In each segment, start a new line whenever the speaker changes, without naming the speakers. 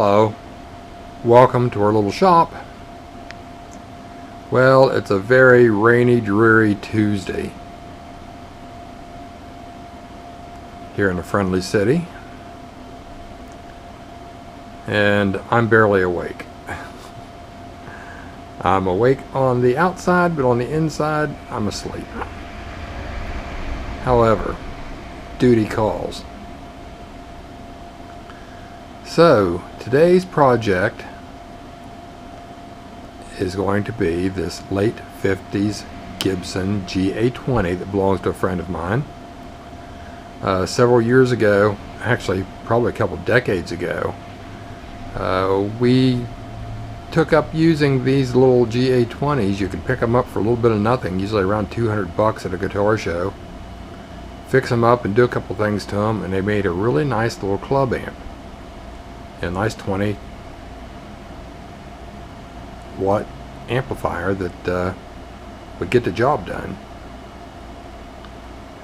Hello, welcome to our little shop. Well, it's a very rainy, dreary Tuesday here in the friendly city, and I'm barely awake. I'm awake on the outside, but on the inside I'm asleep. However, duty calls. So today's project is going to be this late 50s Gibson GA20 that belongs to a friend of mine. Several years ago, actually probably a couple decades ago, we took up using these little GA20s. You can pick them up for a little bit of nothing, usually around $200 at a guitar show. Fix them up and do a couple things to them, and they made a really nice little club amp. A nice 20 watt amplifier that would get the job done,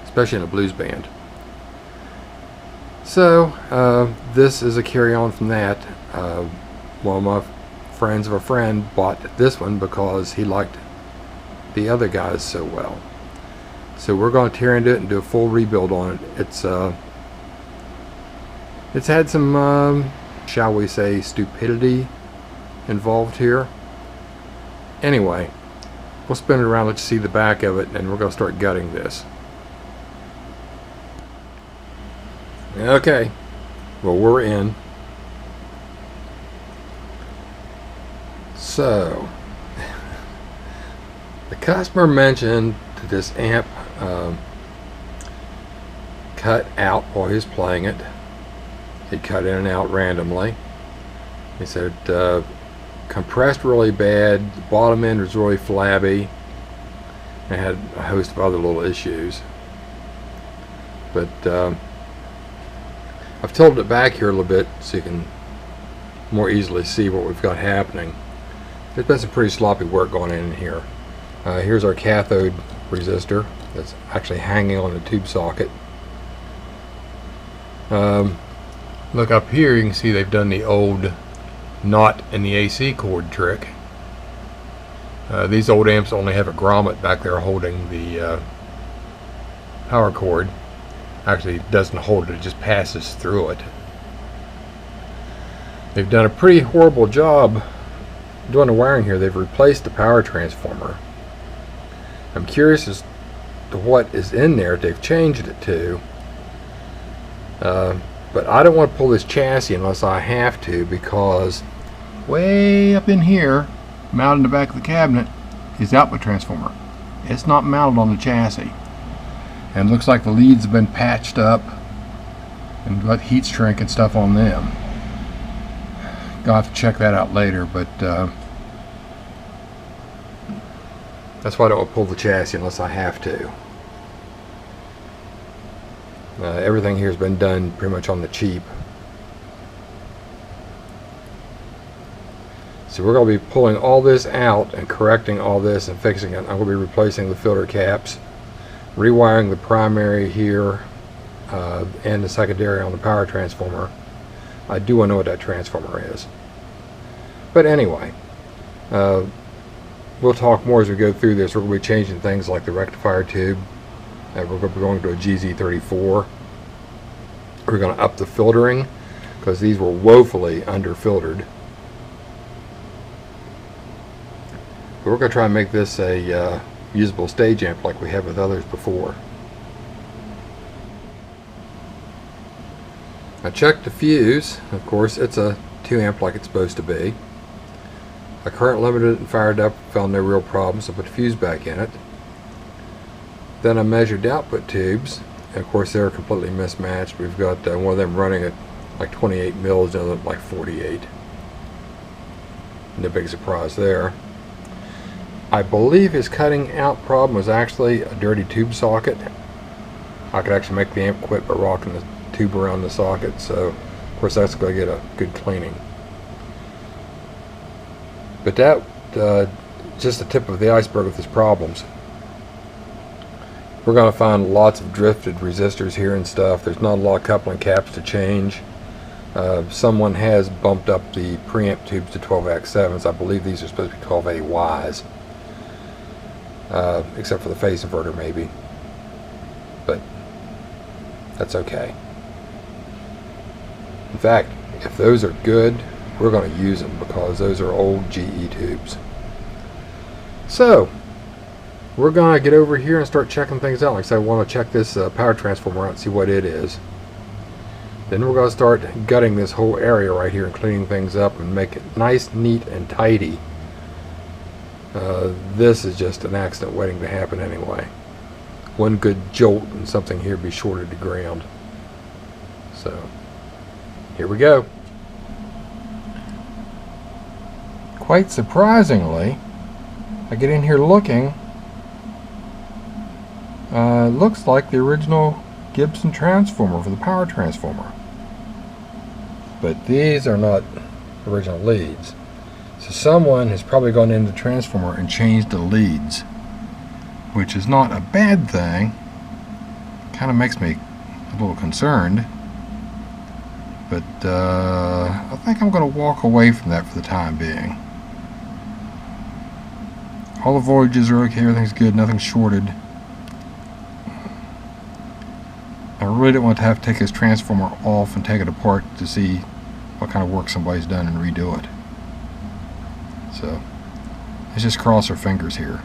especially in a blues band. So this is a carry on from that. One of my friends of a friend bought this one because he liked the other guys so well. So we're going to tear into it and do a full rebuild on it. It's had some shall we say stupidity involved here. Anyway, we'll spin it around, let you see the back of it, and we're going to start gutting this. Okay, well, we're in. So the customer mentioned that this amp cut out while he was playing it. It cut in and out randomly. He said it compressed really bad, the bottom end was really flabby, and had a host of other little issues. But I've tilted it back here a little bit so you can more easily see what we've got happening. There's been some pretty sloppy work going in here. Here's our cathode resistor that's actually hanging on the tube socket. Look up here, you can see they've done the old knot in the AC cord trick. These old amps only have a grommet back there holding the power cord. Actually, it doesn't hold it, it just passes through it. They've done a pretty horrible job doing the wiring here. They've replaced the power transformer. I'm curious as to what is in there they've changed it to. But I don't want to pull this chassis unless I have to, because way up in here, mounted in the back of the cabinet, is the output transformer. It's not mounted on the chassis. And it looks like the leads have been patched up and got heat shrink and stuff on them. I'll have to check that out later, but that's why I don't want to pull the chassis unless I have to. Everything here has been done pretty much on the cheap. So we're going to be pulling all this out and correcting all this and fixing it. I'm going to be replacing the filter caps, rewiring the primary here and the secondary on the power transformer. I do want to know what that transformer is. But anyway, we'll talk more as we go through this. We're going to be changing things like the rectifier tube. We're going to be going to a GZ34. We're going to up the filtering because these were woefully under filtered. But we're going to try and make this a usable stage amp like we have with others before. I checked the fuse. Of course, it's a 2 amp like it's supposed to be. I current limited it and fired up, found no real problems, so I put the fuse back in it. Then I measured the output tubes, and of course they're completely mismatched. We've got one of them running at like 28 mils, the other at like 48. No big surprise there. I believe his cutting out problem was actually a dirty tube socket. I could actually make the amp quit by rocking the tube around the socket, so of course that's going to get a good cleaning. But that just the tip of the iceberg with his problems. We're going to find lots of drifted resistors here and stuff. There's not a lot of coupling caps to change. Someone has bumped up the preamp tubes to 12x7s. I believe these are supposed to be 1280Ys, except for the phase inverter maybe, but that's okay. In fact, if those are good, we're going to use them because those are old GE tubes. So we're going to get over here and start checking things out. Like I said, I want to check this power transformer out and see what it is. Then we're going to start gutting this whole area right here and cleaning things up and make it nice, neat, and tidy. This is just an accident waiting to happen anyway. One good jolt and something here be shorted to ground. So here we go. Quite surprisingly, I get in here looking. It looks like the original Gibson transformer for the power transformer. But these are not original leads. So someone has probably gone into the transformer and changed the leads, which is not a bad thing. Kind of makes me a little concerned. But I think I'm going to walk away from that for the time being. All the voltages are okay, everything's good, nothing's shorted. I really don't want to have to take this transformer off and take it apart to see what kind of work somebody's done and redo it. So let's just cross our fingers here.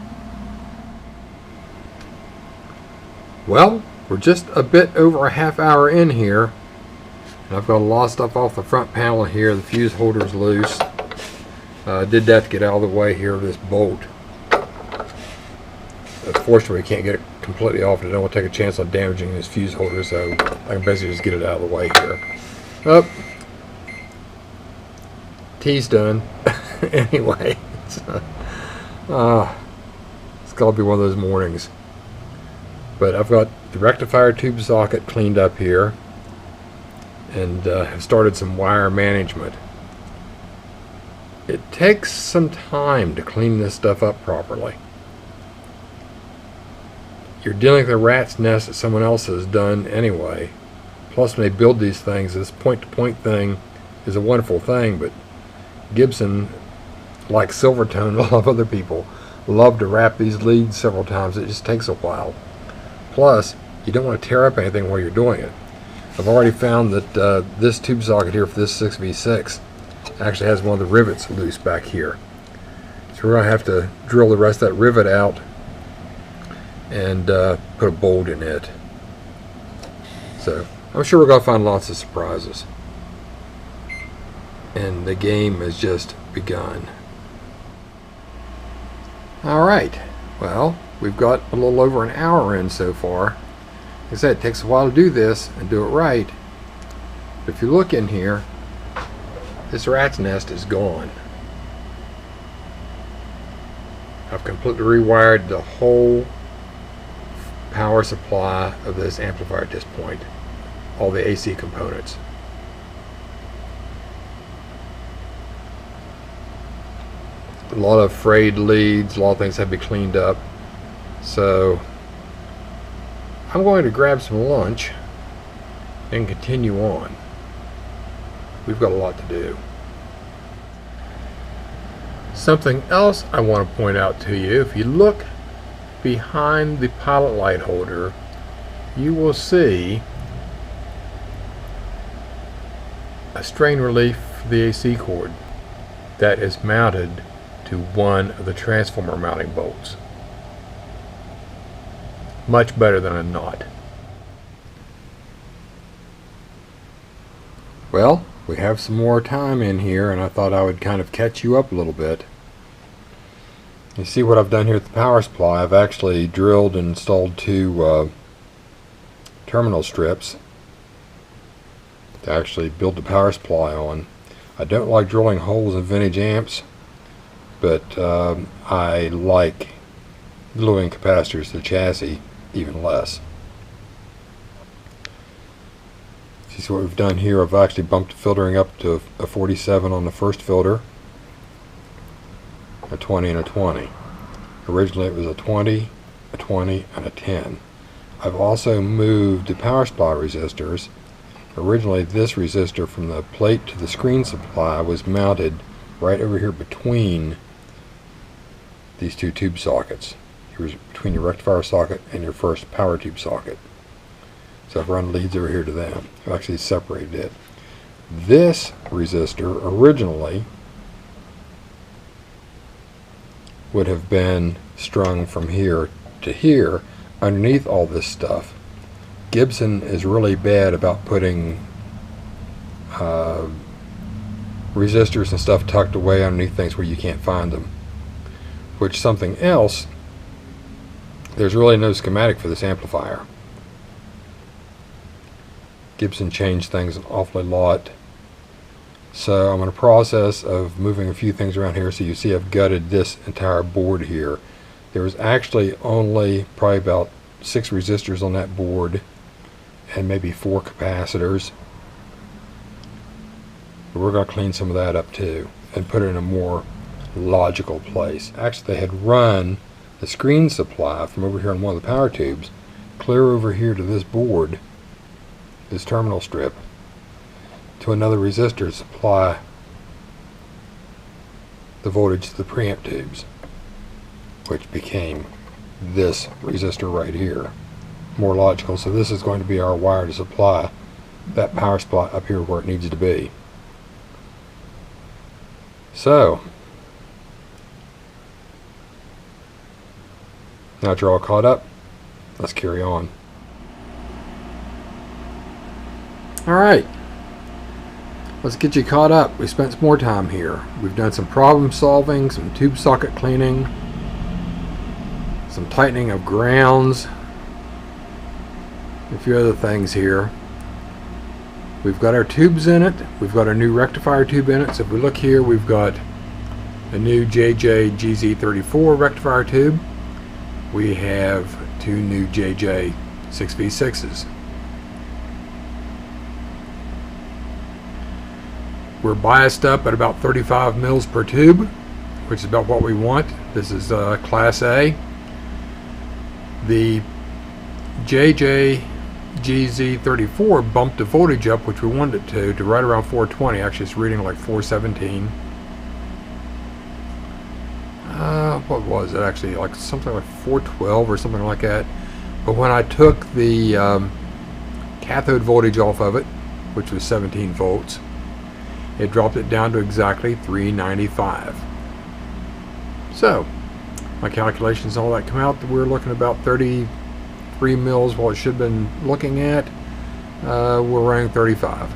Well, we're just a bit over a half hour in here, and I've got a lot of stuff off the front panel here. The fuse holder's loose. Did that to get out of the way here of this bolt. Fortunately, we can't get it completely off, and I don't want to take a chance on damaging this fuse holder, so I can basically just get it out of the way here. Oh, T's done. Anyway, it's got to be one of those mornings. But I've got the rectifier tube socket cleaned up here, and have started some wire management. It takes some time to clean this stuff up properly. You're dealing with a rat's nest that someone else has done anyway. Plus, when they build these things, this point-to-point thing is a wonderful thing, but Gibson, like Silvertone and a lot of other people, love to wrap these leads several times. It just takes a while. Plus, you don't want to tear up anything while you're doing it. I've already found that this tube socket here for this 6V6 actually has one of the rivets loose back here. So we're going to have to drill the rest of that rivet out and put a bolt in it. So I'm sure we're going to find lots of surprises. And the game has just begun. Alright, well, we've got a little over an hour in so far. Like I said, it takes a while to do this and do it right. But if you look in here, this rat's nest is gone. I've completely rewired the whole power supply of this amplifier at this point. All the AC components. A lot of frayed leads, a lot of things have to be cleaned up. So I'm going to grab some lunch and continue on. We've got a lot to do. Something else I want to point out to you, if you look behind the pilot light holder, you will see a strain relief for the AC cord that is mounted to one of the transformer mounting bolts. Much better than a knot. Well, we have some more time in here, and I thought I would kind of catch you up a little bit. You see what I've done here with the power supply. I've actually drilled and installed two terminal strips to actually build the power supply on. I don't like drilling holes in vintage amps, but I like gluing capacitors to the chassis even less. See what we've done here? I've actually bumped the filtering up to a 47 on the first filter, a 20 and a 20. Originally it was a 20, a 20, and a 10. I've also moved the power supply resistors Originally, this resistor from the plate to the screen supply was mounted right over here between these two tube sockets, between your rectifier socket and your first power tube socket. So I've run leads over here to them. I've actually separated it. This resistor originally would have been strung from here to here underneath all this stuff. Gibson is really bad about putting resistors and stuff tucked away underneath things where you can't find them. Which something else, there's really no schematic for this amplifier. Gibson changed things an awfully lot. So I'm in a process of moving a few things around here. So you see I've gutted this entire board here. There was actually only probably about 6 resistors on that board and maybe 4 capacitors. But we're going to clean some of that up too and put it in a more logical place. Actually, they had run the screen supply from over here on one of the power tubes clear over here to this board, this terminal strip, to another resistor to supply the voltage to the preamp tubes, which became this resistor right here. More logical. So this is going to be our wire to supply that power supply up here where it needs to be. So now that you're all caught up, let's carry on. Alright, let's get you caught up. We spent some more time here. We've done some problem solving, some tube socket cleaning, some tightening of grounds, a few other things here. We've got our tubes in it. We've got our new rectifier tube in it. So if we look here, we've got a new JJ GZ34 rectifier tube. We have 2 new JJ 6V6s. We're biased up at about 35 mils per tube, which is about what we want. This is Class A. The JJ GZ34 bumped the voltage up, which we wanted it to right around 420. Actually, it's reading like 417. What was it actually? Like something like 412 or something like that. But when I took the cathode voltage off of it, which was 17 volts, it dropped it down to exactly 395. So my calculations and all that come out that we're looking about 33 mils what it should have been looking at. We're running 35.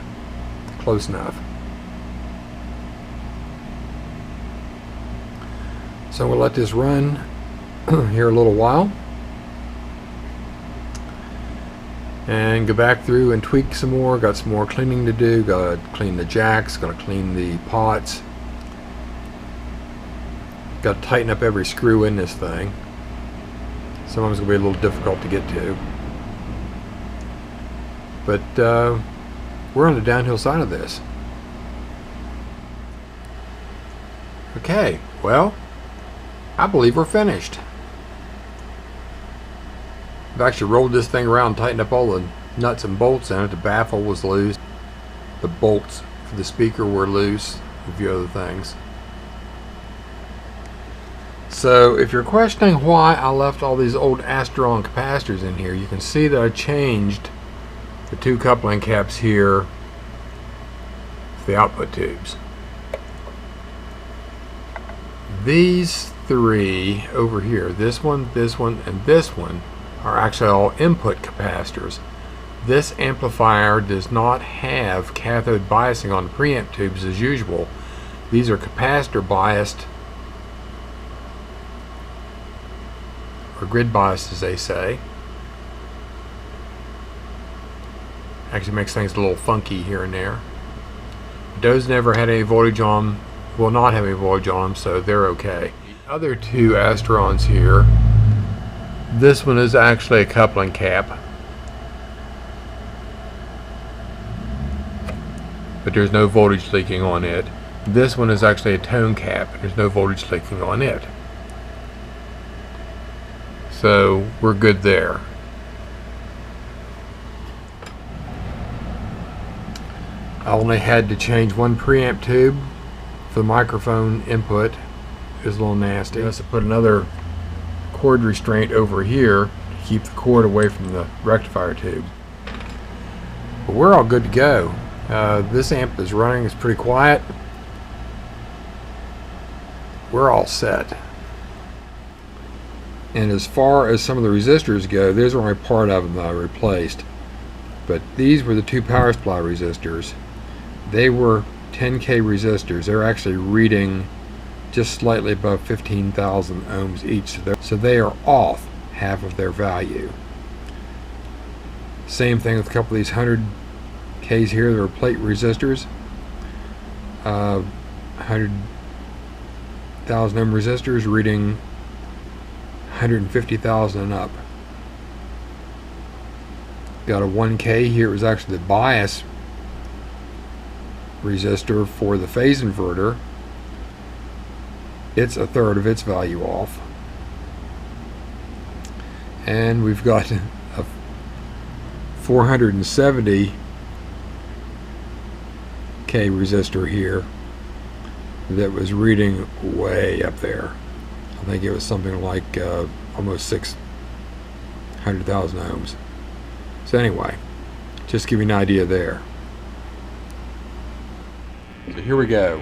Close enough. So we'll let this run here a little while and go back through and tweak some more. Got some more cleaning to do. Got to clean the jacks, got to clean the pots, got to tighten up every screw in this thing. Some of it's going to be a little difficult to get to, but we're on the downhill side of this. Okay, well, I believe we're finished. I've actually rolled this thing around and tightened up all the nuts and bolts in it. The baffle was loose. The bolts for the speaker were loose. A few other things. So if you're questioning why I left all these old Astron capacitors in here, you can see that I changed the 2 coupling caps here for the output tubes. These 3 over here, this one, and this one, are actually all input capacitors. This amplifier does not have cathode biasing on the preamp tubes as usual. These are capacitor biased, or grid biased as they say. Actually makes things a little funky here and there. Those never had any voltage on them, will not have any voltage on them, so they're okay. The other 2 Astrons here, this one is actually a coupling cap, but there's no voltage leaking on it. This one is actually a tone cap, and there's no voltage leaking on it. So we're good there. I only had to change one preamp tube for the microphone input. It was a little nasty. I also put another cord restraint over here to keep the cord away from the rectifier tube. But we're all good to go. This amp is running, it's pretty quiet. We're all set. And as far as some of the resistors go, these are only part of them that I replaced. But these were the two power supply resistors. They were 10K resistors. They're actually reading just slightly above 15,000 ohms each. So they are off half of their value. Same thing with a couple of these 100Ks here. They're plate resistors. 100,000 ohm resistors reading 150,000 and up. Got a 1K here. It was actually the bias resistor for the phase inverter. It's a third of its value off. And we've got a 470K resistor here that was reading way up there. I think it was something like almost 600,000 ohms. So anyway, just give you an idea there. So here we go.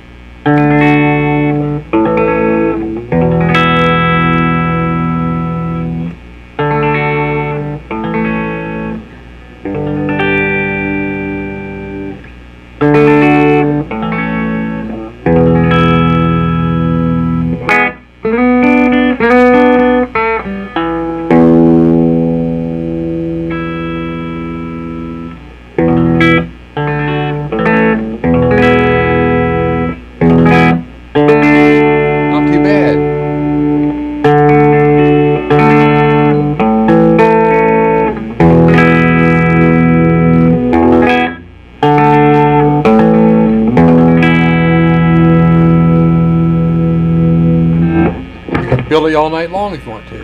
Billy all night long if you want to.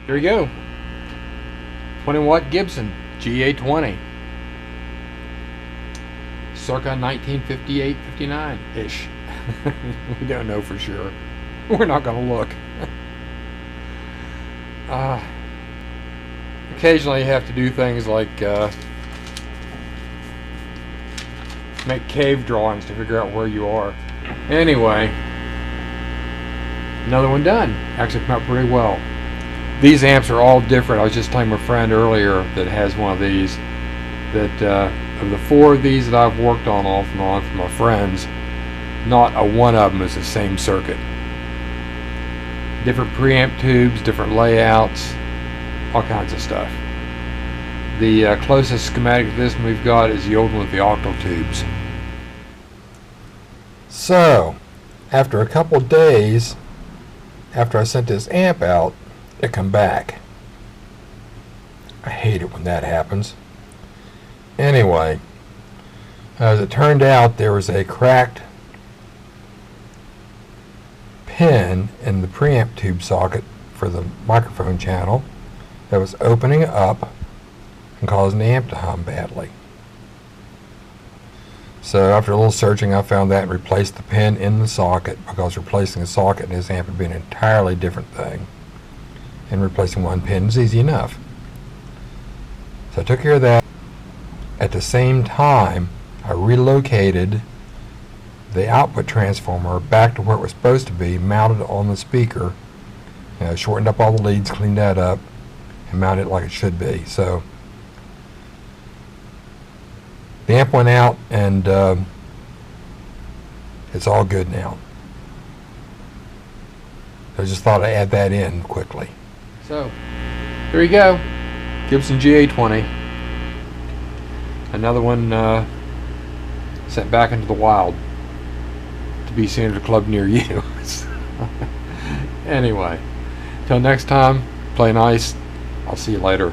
There you go. 20-watt Gibson GA 20. Circa 1958-59-ish. We don't know for sure. We're not going to look. Occasionally you have to do things like make cave drawings to figure out where you are. Anyway, another one done. Actually came out pretty well. These amps are all different. I was just telling my friend earlier that has one of these that of the four of these that I've worked on off and on for my friends, not a one of them is the same circuit. Different preamp tubes, different layouts, all kinds of stuff. The closest schematic to this one we've got is the old one with the octal tubes. So, after a couple days after I sent this amp out, it come back. I hate it when that happens. Anyway, as it turned out, there was a cracked pin in the preamp tube socket for the microphone channel that was opening up and causing the amp to hum badly. So after a little searching, I found that and replaced the pin in the socket, because replacing a socket in this amp would be an entirely different thing, and replacing one pin is easy enough. So I took care of that. At the same time, I relocated the output transformer back to where it was supposed to be, mounted on the speaker, shortened up all the leads, cleaned that up, and mounted it like it should be. So the amp went out, and it's all good now. I just thought I'd add that in quickly. So there you go, Gibson GA 20. Another one sent back into the wild to be seen at a club near you. Anyway, till next time, play nice. I'll see you later.